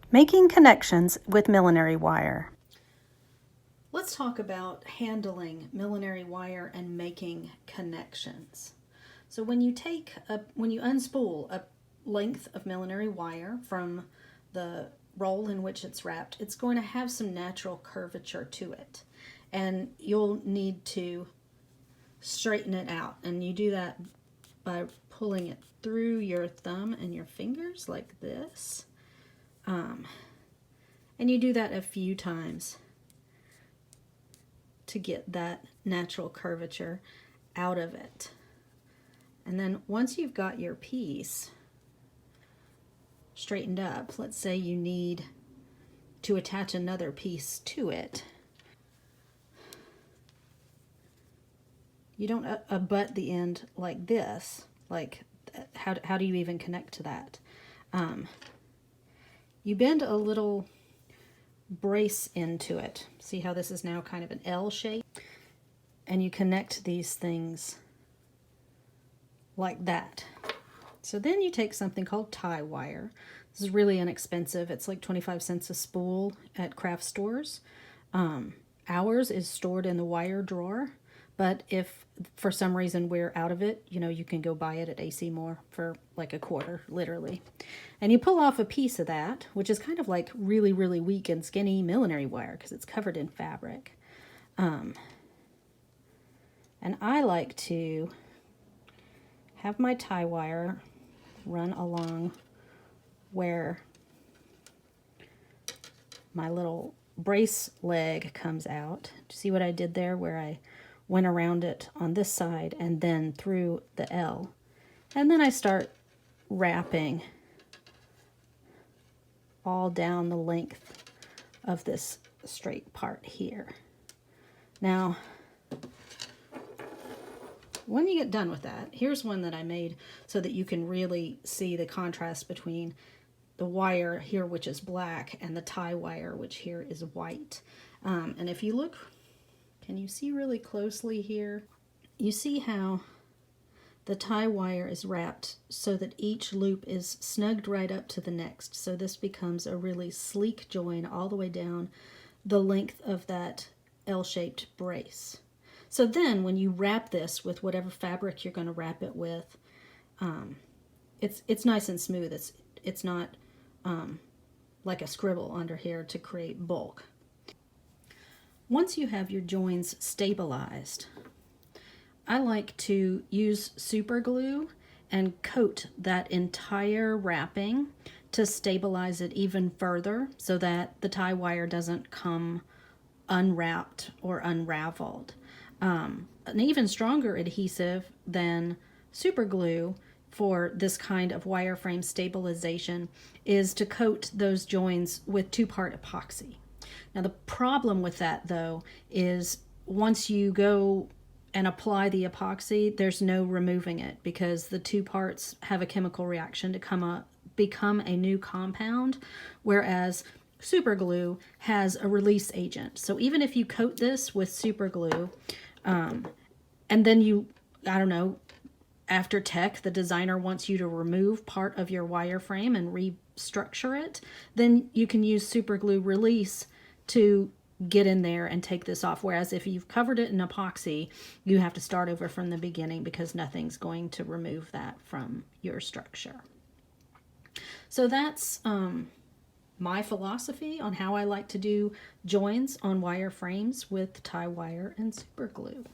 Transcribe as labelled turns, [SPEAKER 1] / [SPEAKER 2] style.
[SPEAKER 1] Making connections with millinery wire. Let's talk about handling millinery wire and making connections. So when you unspool a length of millinery wire from the roll in which it's wrapped, it's going to have some natural curvature to it. And you'll need to straighten it out. And you do that by pulling it through your thumb and your fingers like this. And you do that a few times to get that natural curvature out of it. And then once you've got your piece straightened up, let's say you need to attach another piece to it. You don't abut the end like this. Like, how do you even connect to that? You bend a little brace into it. See how this is now kind of an L shape? And you connect these things like that. So then you take something called tie wire. This is really inexpensive. It's like 25 cents a spool at craft stores. Ours is stored in the wire drawer, but if for some reason we're out of it, you can go buy it at AC Moore for like a quarter, literally. And you pull off a piece of that, which is kind of like really, really weak and skinny millinery wire because it's covered in fabric. And I like to have my tie wire run along where my little brace leg comes out. See what I did there, where I went around it on this side and then through the L. And then I start wrapping all down the length of this straight part here. Now, when you get done with that, here's one that I made so that you can really see the contrast between the wire here, which is black, and the tie wire, which here is white. And if you look, can you see really closely here? You see how the tie wire is wrapped so that each loop is snugged right up to the next. So this becomes a really sleek join all the way down the length of that L-shaped brace. So then when you wrap this with whatever fabric you're going to wrap it with, it's nice and smooth. It's not like a scribble under here to create bulk. Once you have your joins stabilized, I like to use super glue and coat that entire wrapping to stabilize it even further so that the tie wire doesn't come unwrapped or unraveled. An even stronger adhesive than super glue for this kind of wireframe stabilization is to coat those joins with 2-part epoxy. Now the problem with that, though, is once you go and apply the epoxy, there's no removing it because the 2 parts have a chemical reaction to become a new compound, whereas super glue has a release agent. So even if you coat this with super glue, and then I don't know, after tech, the designer wants you to remove part of your wireframe and restructure it, then you can use super glue release to get in there and take this off. Whereas if you've covered it in epoxy, you have to start over from the beginning because nothing's going to remove that from your structure. So that's my philosophy on how I like to do joins on wireframes with tie wire and super glue.